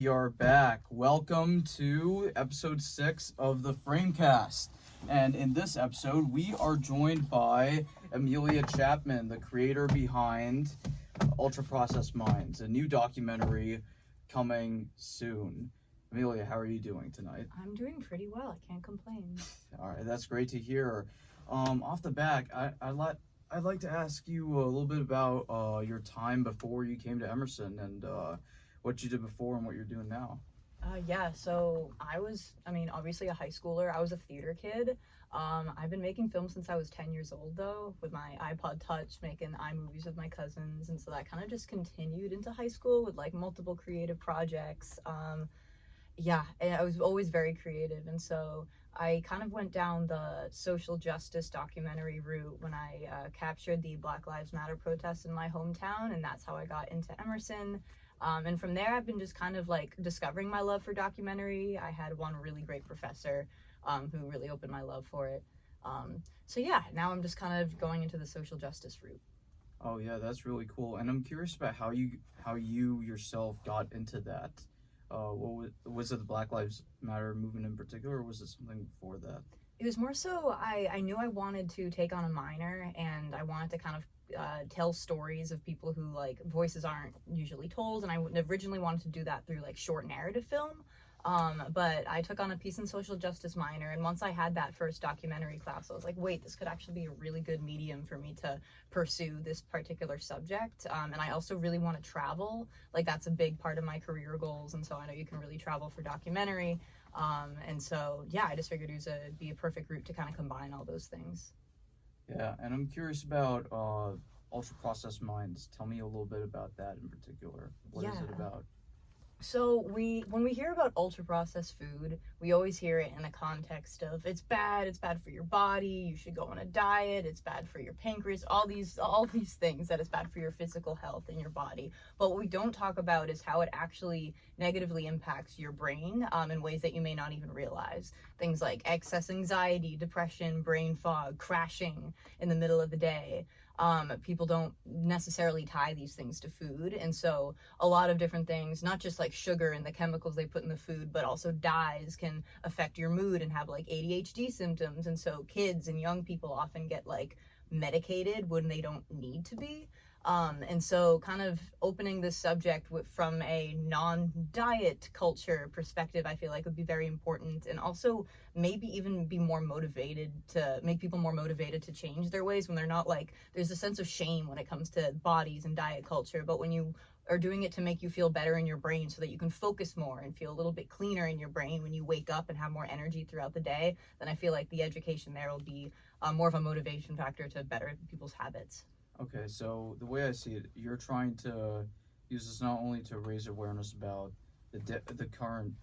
We are back. Welcome to episode 6 of the FrameCAST. And in this episode, we are joined by Amelia Chapman, the creator behind Ultra Processed Minds, a new documentary coming soon. Amelia, how are you doing tonight? I'm doing pretty well. I can't complain. All right, that's great to hear. Off the back, I'd like to ask you a little bit about your time before you came to Emerson and what you did before and what you're doing now. So obviously a high schooler. I was a theater kid. I've been making films since I was 10 years old, though, with my iPod Touch, making iMovies with my cousins. And so that kind of just continued into high school with like multiple creative projects. And I was always very creative. And so I kind of went down the social justice documentary route when I captured the Black Lives Matter protests in my hometown. And that's how I got into Emerson. And from there, I've been just kind of like discovering my love for documentary. I had one really great professor who really opened my love for it. Now I'm just kind of going into the social justice route. Oh yeah, that's really cool. And I'm curious about how you yourself got into that. Was it the Black Lives Matter movement in particular, or was it something before that? It was more so I knew I wanted to take on a minor, and I wanted to kind of tell stories of people who like voices aren't usually told, and I originally wanted to do that through like short narrative film. But I took on a peace and social justice minor, and once I had that first documentary class, I was like, wait, this could actually be a really good medium for me to pursue this particular subject. And I also really want to travel. Like, that's a big part of my career goals, and so I know you can really travel for documentary. I just figured it would be a perfect route to kind of combine all those things. Yeah, and I'm curious about Ultra Processed Minds. Tell me a little bit about that in particular. What is it about? So when we hear about ultra processed food, we always hear it in the context of it's bad for your body, you should go on a diet, it's bad for your pancreas, all these things that it's bad for your physical health in your body. But what we don't talk about is how it actually negatively impacts your brain in ways that you may not even realize. Things like excess anxiety, depression, brain fog, crashing in the middle of the day. People don't necessarily tie these things to food, and so a lot of different things, not just like sugar and the chemicals they put in the food, but also dyes can affect your mood and have like ADHD symptoms. And so kids and young people often get like medicated when they don't need to be. And so kind of opening this subject from a non-diet culture perspective, I feel like would be very important, and also maybe even be more motivated to make people more motivated to change their ways when they're not like, there's a sense of shame when it comes to bodies and diet culture, but when you are doing it to make you feel better in your brain so that you can focus more and feel a little bit cleaner in your brain when you wake up and have more energy throughout the day, then I feel like the education there will be more of a motivation factor to better people's habits. Okay, so the way I see it, you're trying to use this not only to raise awareness about the current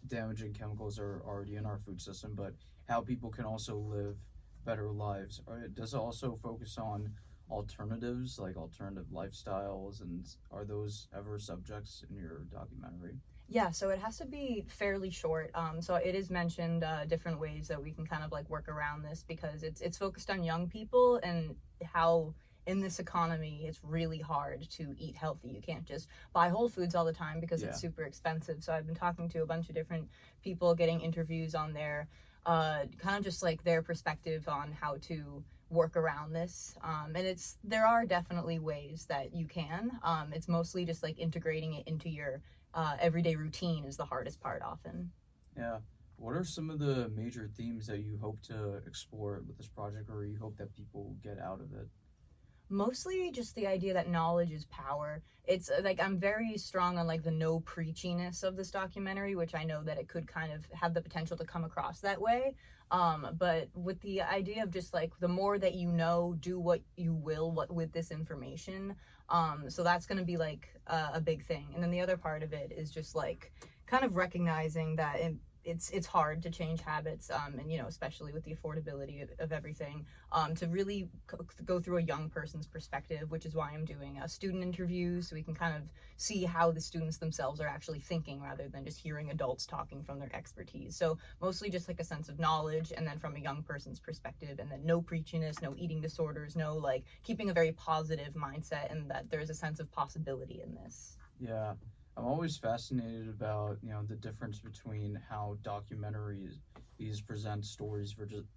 damaging chemicals that are already in our food system, but how people can also live better lives. Does it also focus on alternatives, like alternative lifestyles, and are those ever subjects in your documentary? Yeah, so it has to be fairly short. So it is mentioned different ways that we can kind of like work around this, because it's focused on young people and how in this economy it's really hard to eat healthy. You can't just buy Whole Foods all the time because it's super expensive. So I've been talking to a bunch of different people, getting interviews on their kind of just like their perspective on how to work around this. And there are definitely ways that you can. It's mostly just like integrating it into your everyday routine is the hardest part often. Yeah. What are some of the major themes that you hope to explore with this project, or you hope that people get out of it? Mostly just the idea that knowledge is power. It's like I'm very strong on like the no preachiness of this documentary, which I know that it could kind of have the potential to come across that way. But with the idea of just like the more that you know, do what you will with this information. So that's going to be like a big thing. And then the other part of it is just like kind of recognizing that it's hard to change habits, and especially with the affordability of everything, to really go through a young person's perspective, which is why I'm doing student interviews, so we can kind of see how the students themselves are actually thinking rather than just hearing adults talking from their expertise. So mostly just like a sense of knowledge, and then from a young person's perspective, and then no preachiness, no eating disorders, no like keeping a very positive mindset, and that there's a sense of possibility in this. Yeah. I'm always fascinated about, the difference between how documentaries these present stories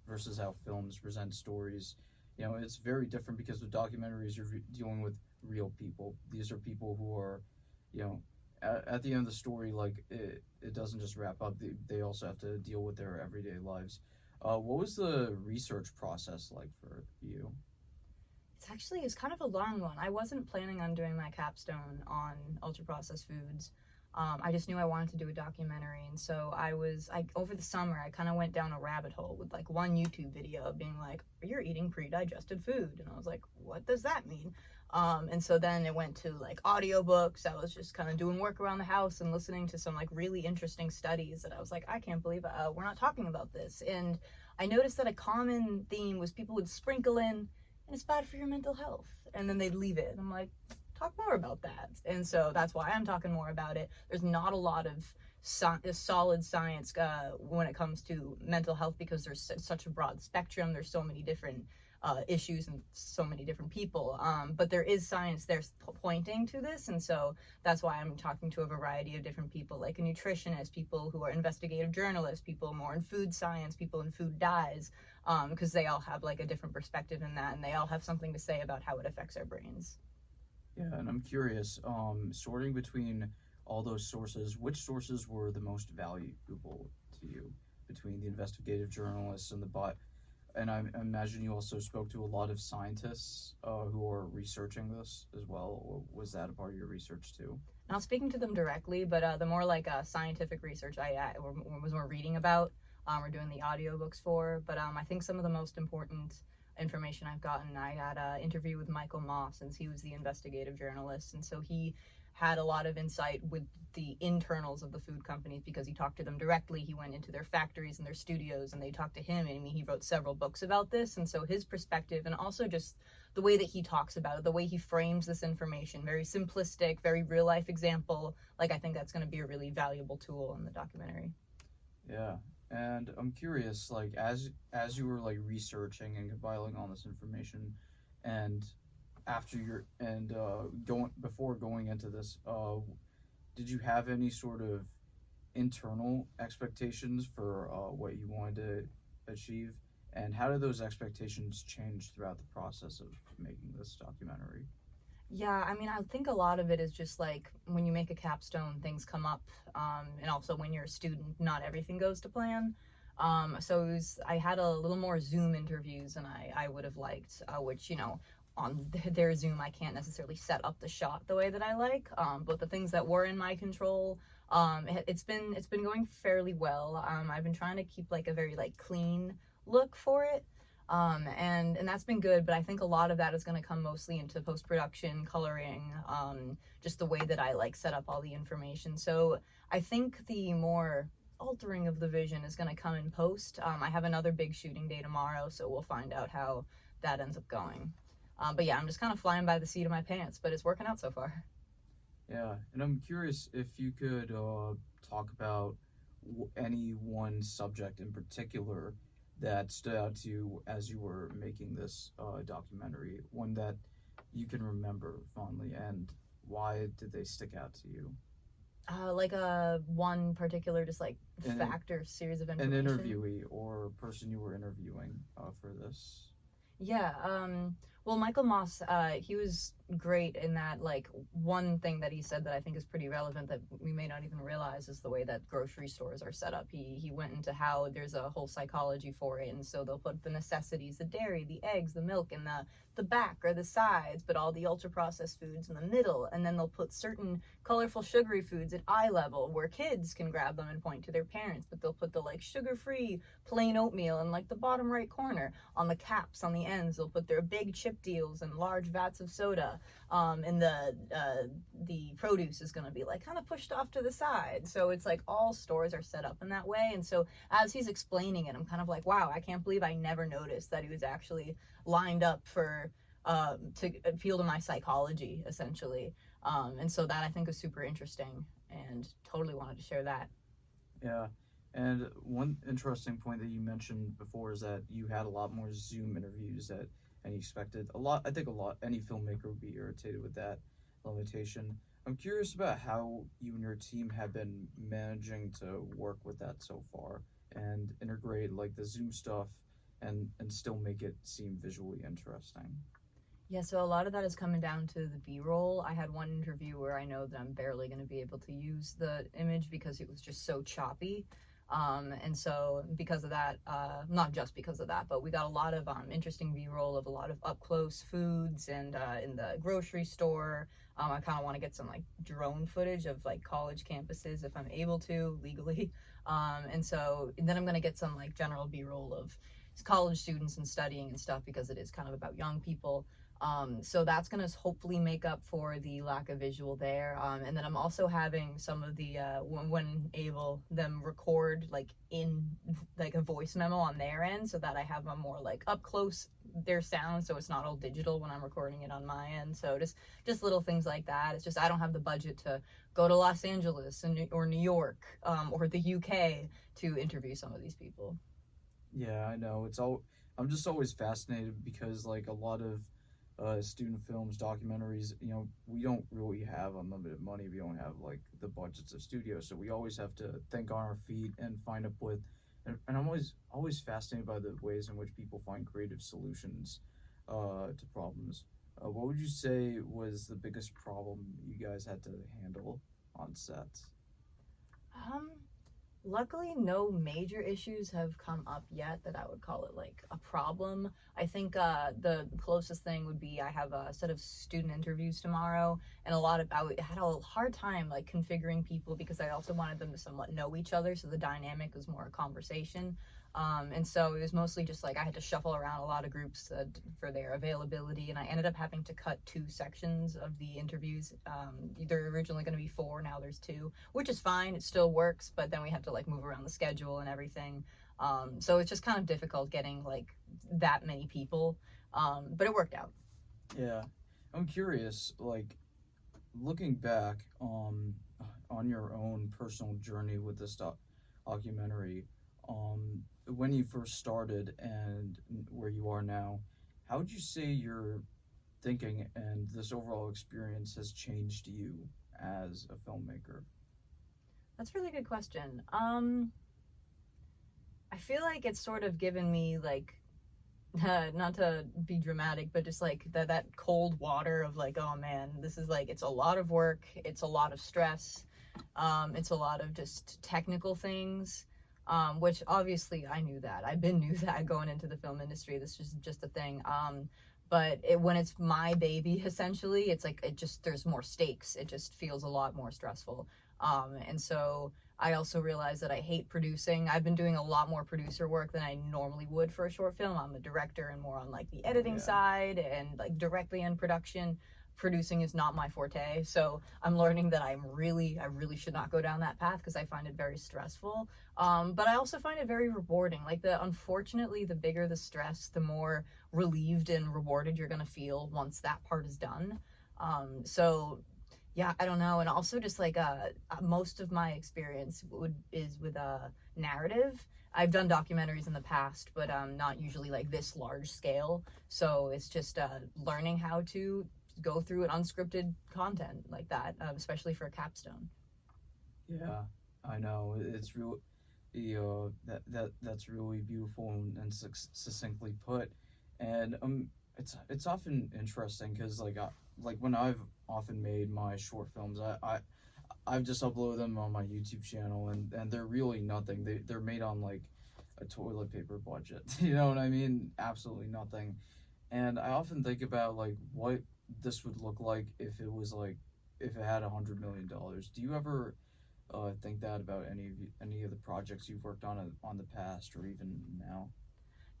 versus how films present stories. It's very different because with documentaries you're dealing with real people. These are people who are, you know, at the end of the story, like it doesn't just wrap up. They also have to deal with their everyday lives. What was the research process like for you? It's kind of a long one. I wasn't planning on doing my capstone on ultra processed foods. I just knew I wanted to do a documentary, and so I over the summer I kind of went down a rabbit hole with like one YouTube video being like, "You're eating pre-digested food," and I was like, "What does that mean?" And so then it went to like audiobooks. I was just kind of doing work around the house and listening to some like really interesting studies that I was like, I can't believe we're not talking about this. And I noticed that a common theme was people would sprinkle in, and it's bad for your mental health, and then they'd leave it. And I'm like, talk more about that. And so that's why I'm talking more about it. There's not a lot of solid science when it comes to mental health because there's such a broad spectrum. There's so many different issues and so many different people, but there is science there pointing to this, and so that's why I'm talking to a variety of different people, like a nutritionist, people who are investigative journalists, people more in food science, people in food dyes, because they all have like a different perspective in that, and they all have something to say about how it affects our brains. Yeah, and I'm curious, sorting between all those sources, which sources were the most valuable to you between the investigative journalists and the bot? And I imagine you also spoke to a lot of scientists who are researching this as well. Or was that a part of your research too? Not speaking to them directly, but the more like scientific research I was more reading about, we're doing the audiobooks for. But I think some of the most important information I've gotten, I had an interview with Michael Moss, since he was the investigative journalist, and so he had a lot of insight with the internals of the food companies because he talked to them directly. He went into their factories and their studios, and they talked to him. And I mean, he wrote several books about this, and so his perspective, and also just the way that he talks about it, the way he frames this information, very simplistic, very real life example. Like, I think that's going to be a really valuable tool in the documentary. Yeah, and I'm curious, like as you were like researching and compiling all this information, and after your and going before going into this, did you have any sort of internal expectations for what you wanted to achieve, and how did those expectations change throughout the process of making this documentary? Yeah, I mean, I think a lot of it is just like when you make a capstone, things come up. And also when you're a student, not everything goes to plan. So I had a little more Zoom interviews than I would have liked, which, on their Zoom, I can't necessarily set up the shot the way that I like. But the things that were in my control, it's been going fairly well. I've been trying to keep like a very like clean look for it. And that's been good, but I think a lot of that is going to come mostly into post-production, coloring, just the way that I like set up all the information. So I think the more altering of the vision is going to come in post. I have another big shooting day tomorrow, so we'll find out how that ends up going. But yeah, I'm just kind of flying by the seat of my pants, but it's working out so far. Yeah, and I'm curious if you could talk about any one subject in particular that stood out to you as you were making this documentary, one that you can remember fondly, and why did they stick out to you? Like a one particular just like fact or series of information. An interviewee or person you were interviewing for this. Yeah, well, Michael Moss, he was great in that, like, one thing that he said that I think is pretty relevant that we may not even realize is the way that grocery stores are set up. He went into how there's a whole psychology for it, and so they'll put the necessities, the dairy, the eggs, the milk, in the back or the sides, but all the ultra-processed foods in the middle, and then they'll put certain colorful sugary foods at eye level where kids can grab them and point to their parents, but they'll put the, like, sugar-free plain oatmeal in, like, the bottom right corner. On the caps, on the ends, they'll put their big chip deals and large vats of soda. And the produce is going to be like kind of pushed off to the side. So it's like all stores are set up in that way. And so as he's explaining it, I'm kind of like, wow, I can't believe I never noticed that he was actually lined up for to appeal to my psychology, essentially. And so that I think is super interesting, and totally wanted to share that. Yeah. And one interesting point that you mentioned before is that you had a lot more Zoom interviews and you expected a lot. I think any filmmaker would be irritated with that limitation. I'm curious about how you and your team have been managing to work with that so far and integrate like the Zoom stuff and still make it seem visually interesting. Yeah, so a lot of that is coming down to the B-roll. I had one interview where I know that I'm barely going to be able to use the image because it was just so choppy. And so because of that, not just because of that, but we got a lot of interesting B-roll of a lot of up-close foods and in the grocery store. I kind of want to get some like drone footage of like college campuses if I'm able to legally. And then I'm going to get some like general B-roll of college students and studying and stuff because it is kind of about young people. So that's going to hopefully make up for the lack of visual there. And then I'm also having some of the, when able, them record like in like a voice memo on their end so that I have a more like up close their sound so it's not all digital when I'm recording it on my end. So just little things like that. It's just I don't have the budget to go to Los Angeles or New York or the UK to interview some of these people. Yeah, I know. I'm just always fascinated because like a lot of student films, documentaries, we don't really have unlimited money. We don't have like the budgets of studios, so we always have to think on our feet and find up with. And I'm always fascinated by the ways in which people find creative solutions to problems. What would you say was the biggest problem you guys had to handle on sets? Um, Luckily, no major issues have come up yet that I would call it like a problem. I think the closest thing would be I have a set of student interviews tomorrow, and I had a hard time like configuring people because I also wanted them to somewhat know each other, so the dynamic was more a conversation. And so it was mostly just like I had to shuffle around a lot of groups for their availability, and I ended up having to cut 2 sections of the interviews. They're originally going to be 4, now there's 2, which is fine. It still works, but then we have to like move around the schedule and everything. So it's just kind of difficult getting like that many people, but it worked out. Yeah, I'm curious, like looking back on your own personal journey with this documentary, when you first started and where you are now, how would you say your thinking and this overall experience has changed you as a filmmaker? That's a really good question. I feel like it's sort of given me like not to be dramatic, but just like that cold water of like, oh man, this is like it's a lot of work, it's a lot of stress, it's a lot of just technical things, which obviously I knew that. Knew that going into the film industry. This is just a thing. But when it's my baby, essentially, it's like there's more stakes. It just feels a lot more stressful. And so I also realized that I hate producing. I've been doing a lot more producer work than I normally would for a short film. I'm a director and more on like the editing side and like directly in production. Producing is not my forte, so I'm learning that I really should not go down that path because I find it very stressful. But I also find it very rewarding. Like unfortunately, the bigger the stress, the more relieved and rewarded you're gonna feel once that part is done. So yeah, I don't know. And also just like most of my experience is with narrative. I've done documentaries in the past, but not usually like this large scale. So it's just learning how to go through an unscripted content like that, especially for a capstone. Yeah, I know. It's real. That's really beautiful and succinctly put. And it's often interesting because like when I've often made my short films, I've just uploaded them on my YouTube channel, and they're really nothing. They're made on like a toilet paper budget. You know what I mean? Absolutely nothing. And I often think about like what this would look like if it had $100 million. Do you ever think that about any of the projects you've worked on the past or even now?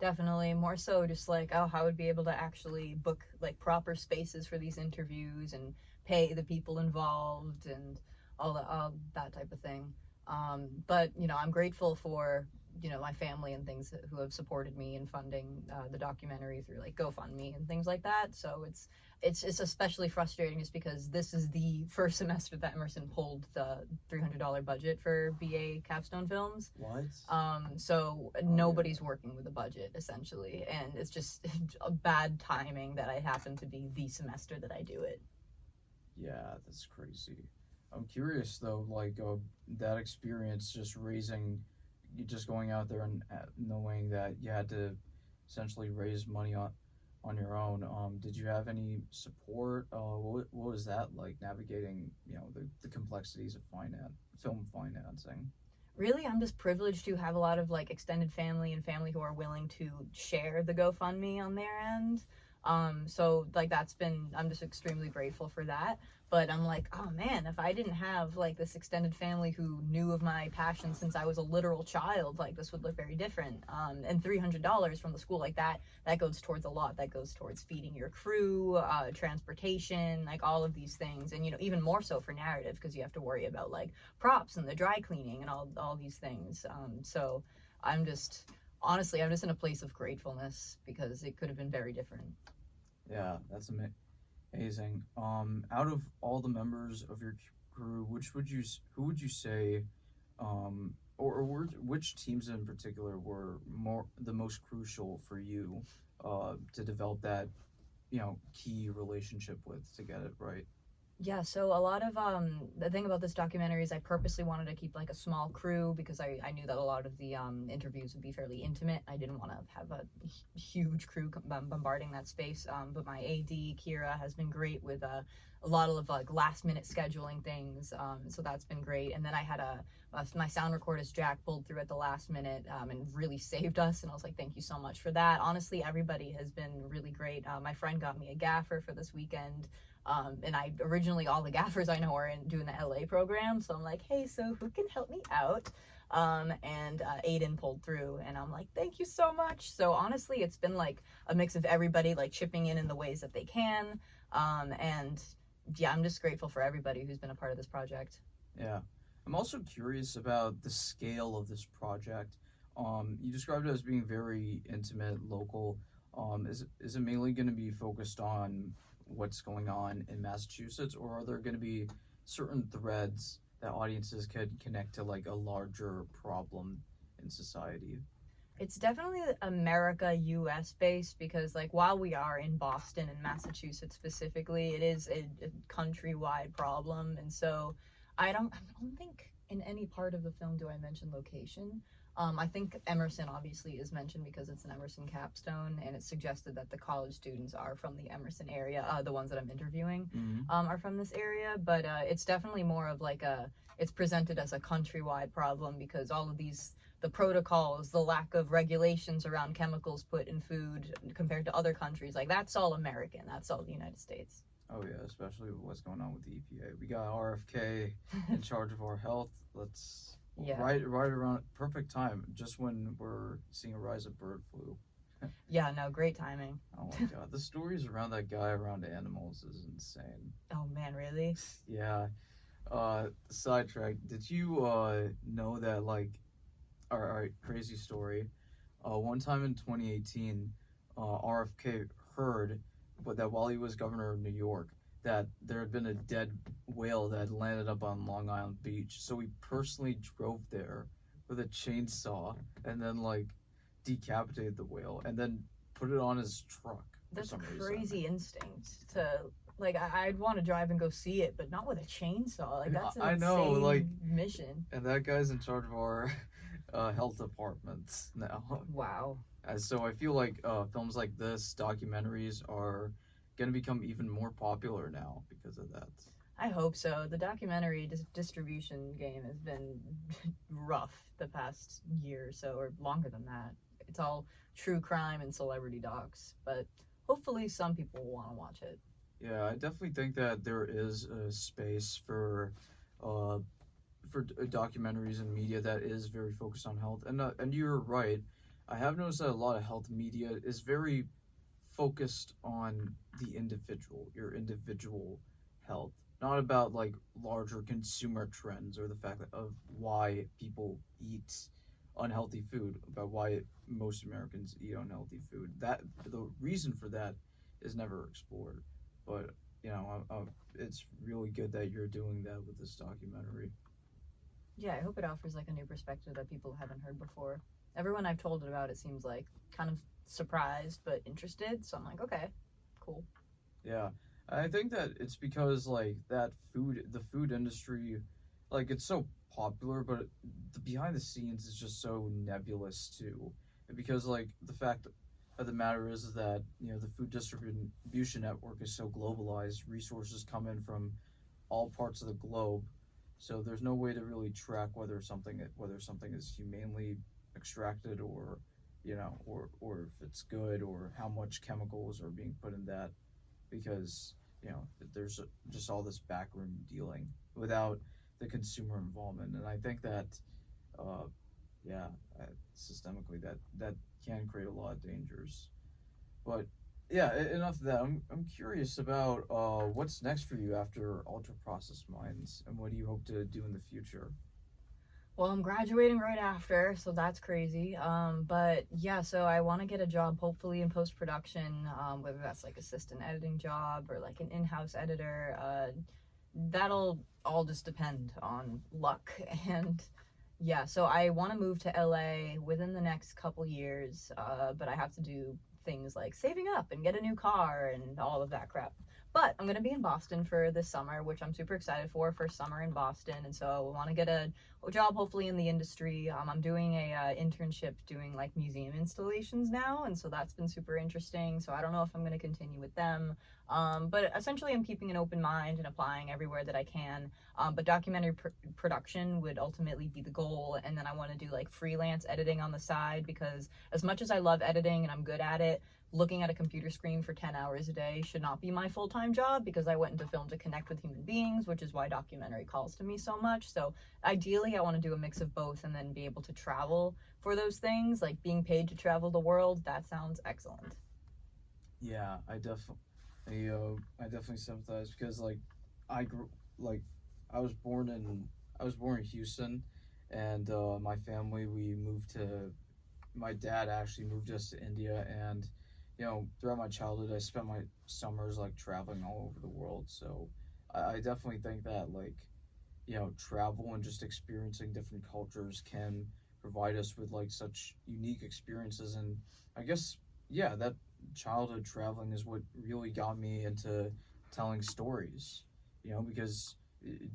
Definitely more so just like, oh, how I would be able to actually book like proper spaces for these interviews and pay the people involved and all that type of thing. But I'm grateful for my family and things who have supported me in funding the documentary through like GoFundMe and things like that. So it's especially frustrating just because this is the first semester that Emerson pulled the $300 budget for BA capstone films. What? So nobody's working with a budget essentially, and it's just a bad timing that I happen to be the semester that I do it. Yeah, that's crazy. I'm curious though, like that experience, just raising, you just going out there and knowing that you had to essentially raise money on your own. Did you have any support? What was that like navigating? The complexities of film financing. Really, I'm just privileged to have a lot of like extended family and family who are willing to share the GoFundMe on their end. So like that's been, I'm just extremely grateful for that. But I'm like, oh man, if I didn't have like this extended family who knew of my passion since I was a literal child, like this would look very different. And $300 from the school, like that goes towards a lot. That goes towards feeding your crew, transportation, like all of these things. And even more so for narrative, because you have to worry about like props and the dry cleaning and all these things. So I'm just honestly, I'm just in a place of gratefulness because it could have been very different. Yeah, that's amazing. Out of all the members of your crew, who would you say, which teams in particular were the most crucial for you, to develop that, key relationship with to get it right? Yeah, so a lot of the thing about this documentary is I purposely wanted to keep like a small crew because I knew that a lot of the interviews would be fairly intimate. I didn't want to have a huge crew bombarding that space. But my AD Kira has been great with a lot of like last minute scheduling things. So that's been great. And then I had my sound recordist Jack pulled through at the last minute and really saved us. And I was like, thank you so much for that. Honestly, everybody has been really great. My friend got me a gaffer for this weekend. And originally all the gaffers I know are doing the LA program, so I'm like, hey, so who can help me out? And Aiden pulled through, and I'm like, thank you so much. So honestly, it's been like a mix of everybody like chipping in the ways that they can, and yeah, I'm just grateful for everybody who's been a part of this project. Yeah, I'm also curious about the scale of this project. You described it as being very intimate, local. Is it mainly going to be focused on what's going on in Massachusetts, or are there going to be certain threads that audiences could connect to, like a larger problem in society? It's definitely America, US based because like while we are in Boston and Massachusetts specifically, it is a countrywide problem, and so I don't think in any part of the film do I mention location. I think Emerson obviously is mentioned because it's an Emerson capstone, and it's suggested that the college students are from the Emerson area. The ones that I'm interviewing are from this area, but it's definitely more of like it's presented as a countrywide problem because all of the protocols, the lack of regulations around chemicals put in food compared to other countries, like that's all American. That's all the United States. Oh yeah, especially what's going on with the EPA. We got RFK in charge of our health. Let's Yeah. right around perfect time, just when we're seeing a rise of bird flu. Yeah, no, great timing. Oh my god, the stories around that guy around animals is insane. Oh man, really? Yeah. Sidetrack. Did you know that, like, all right, crazy story. One time in 2018, RFK heard, but that while he was governor of New York, that there had been a dead whale that had landed up on Long Island Beach. So he personally drove there with a chainsaw and then like decapitated the whale and then put it on his truck. That's a for some crazy reason. instinct to like. I'd want to drive and go see it, but not with a chainsaw. Like that's an I know, insane like, mission. And that guy's in charge of our health department now. Wow. So I feel like films like this, documentaries, are going to become even more popular now because of that. I hope so. The documentary distribution game has been rough the past year or so, or longer than that. It's all true crime and celebrity docs, but hopefully some people will want to watch it. Yeah, I definitely think that there is a space uh, documentaries and media that is very focused on health. And you're right. I have noticed that a lot of health media is very focused on the individual, your individual health, not about like larger consumer trends or the fact of why people eat unhealthy food, about why most Americans eat unhealthy food. That the reason for that is never explored. But it's really good that you're doing that with this documentary. Yeah, I hope it offers like a new perspective that people haven't heard before. Everyone I've told it about, it seems like kind of surprised but interested. So I'm like, okay, cool. Yeah, I think that it's because like the food industry, like it's so popular, but the behind the scenes is just so nebulous too. Because like the fact of the matter is that the food distribution network is so globalized. Resources come in from all parts of the globe, so there's no way to really track whether something is humanely extracted or or if it's good or how much chemicals are being put in that because there's just all this backroom dealing without the consumer involvement, and I think that uh, yeah, systemically that can create a lot of dangers. But yeah, enough of that. I'm curious about what's next for you after ultra processed mines, and what do you hope to do in the future? Well, I'm graduating right after, so that's crazy. But yeah, so I want to get a job, hopefully in post production, whether that's like assistant editing job or like an in-house editor. That'll all just depend on luck. And yeah, so I want to move to LA within the next couple years, but I have to do things like saving up and get a new car and all of that crap. But I'm gonna be in Boston for this summer, which I'm super excited for. First summer in Boston, and so I want to get a job hopefully in the industry. I'm doing a internship doing like museum installations now, and so that's been super interesting. So I don't know if I'm going to continue with them, but essentially I'm keeping an open mind and applying everywhere that I can. But documentary production would ultimately be the goal, and then I want to do like freelance editing on the side because as much as I love editing and I'm good at it, looking at a computer screen for 10 hours a day should not be my full-time job because I went into film to connect with human beings, which is why documentary calls to me so much. So ideally I want to do a mix of both and then be able to travel for those things, like being paid to travel the world. That sounds excellent. Yeah, I definitely sympathize because like I grew like I was born in I was born in Houston, and my family we moved to my dad actually moved us to India, and throughout my childhood I spent my summers like traveling all over the world. So I definitely think that like travel and just experiencing different cultures can provide us with like such unique experiences. And I guess, yeah, that childhood traveling is what really got me into telling stories, because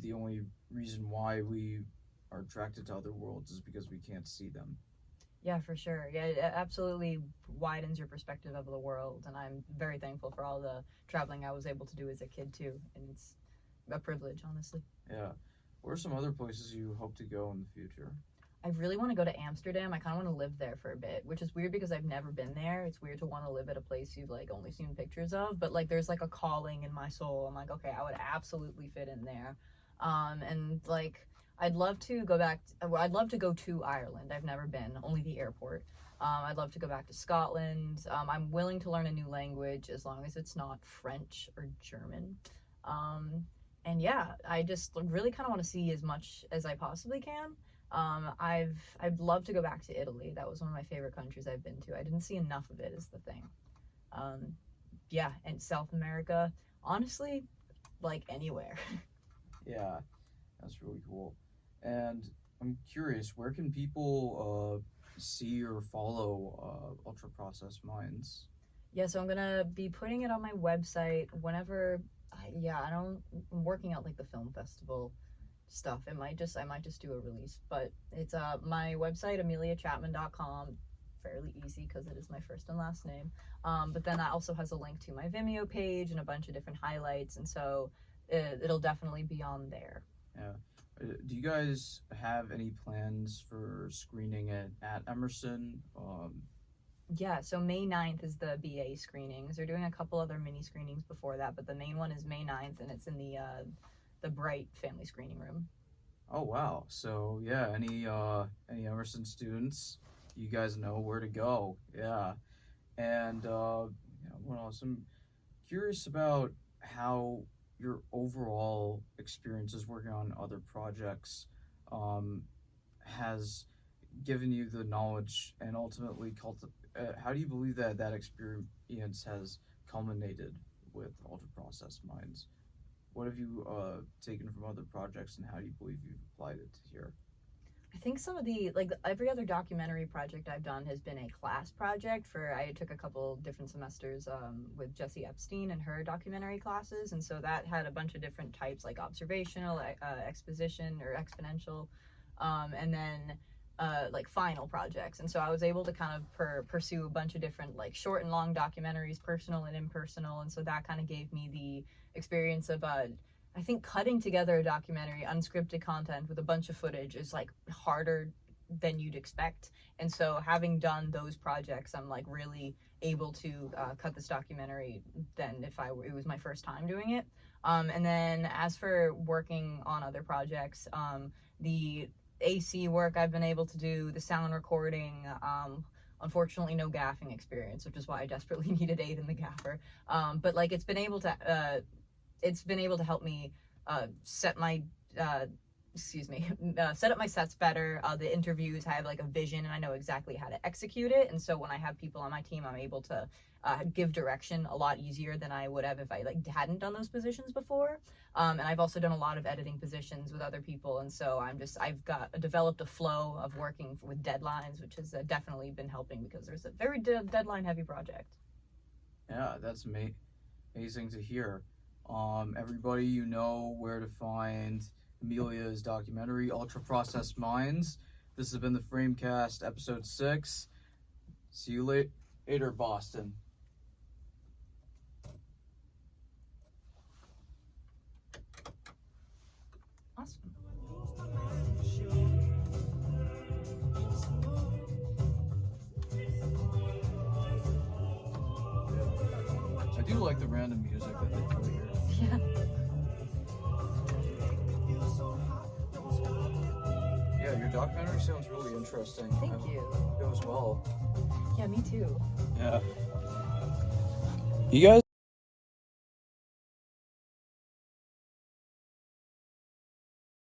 the only reason why we are attracted to other worlds is because we can't see them. Yeah, for sure. Yeah, it absolutely widens your perspective of the world, and I'm very thankful for all the traveling I was able to do as a kid too, and it's a privilege, honestly. Yeah. What are some other places you hope to go in the future? I really want to go to Amsterdam. I kind of want to live there for a bit, which is weird because I've never been there. It's weird to want to live at a place you've like only seen pictures of, but like there's like a calling in my soul. I'm like, okay, I would absolutely fit in there. And like I'd love to go back. I'd love to go to Ireland. I've never been, only the airport. I'd love to go back to Scotland. I'm willing to learn a new language as long as it's not French or German. Um, and yeah, I just really kind of want to see as much as I possibly can. I'd love to go back to Italy. That was one of my favorite countries I've been to. I didn't see enough of it, is the thing. Um, yeah, and South America, honestly, like anywhere. Yeah, that's really cool. And I'm curious, where can people see or follow ultra processed minds? Yeah, so I'm gonna be putting it on my website whenever. Yeah, I don't. I'm working out like the film festival stuff. I might just do a release, but it's my website ameliachapman.com. Fairly easy because it is my first and last name. But then that also has a link to my Vimeo page and a bunch of different highlights, and so it'll definitely be on there. Yeah. Do you guys have any plans for screening it at Emerson? Yeah, so May 9th is the BA screenings. They're doing a couple other mini screenings before that, but the main one is May 9th, and it's in the Bright Family Screening Room. Oh wow. So yeah, any Emerson students, you guys know where to go. Yeah. And what else? I'm curious about how your overall experiences working on other projects um, has given you the knowledge and ultimately how do you believe that that experience has culminated with ultra processed minds? What have you taken from other projects, and how do you believe you've applied it to here? I think some of the, like, every other documentary project I've done has been a class project. I took a couple different semesters with Jessie Epstein and her documentary classes, and so that had a bunch of different types, like observational, exposition, or exponential, and then like final projects. And so I was able to kind of pursue a bunch of different, like, short and long documentaries, personal and impersonal, and so that kind of gave me the experience of I think cutting together a documentary, unscripted content with a bunch of footage, is like harder than you'd expect. And so having done those projects, I'm like really able to cut this documentary than if it was my first time doing it. And then as for working on other projects, the AC work I've been able to do, the sound recording, unfortunately no gaffing experience, which is why I desperately needed aid in the gaffer. But like it's been able to help me set my set up my sets better. The interviews, I have like a vision and I know exactly how to execute it, and so when I have people on my team, I'm able to give direction a lot easier than I would have if I like hadn't done those positions before. And I've also done a lot of editing positions with other people, and so I've developed a flow of working with deadlines, which has definitely been helping because there's a very deadline heavy project. Yeah, that's amazing to hear. Everybody, you know where to find Amelia's documentary, Ultra Processed Minds. This has been the FrameCAST, episode 6. See you later, Boston. Awesome. I do like the random music that they play here. Yeah. Yeah, your documentary sounds really interesting. Thank you. It goes well. Yeah, me too. Yeah. You guys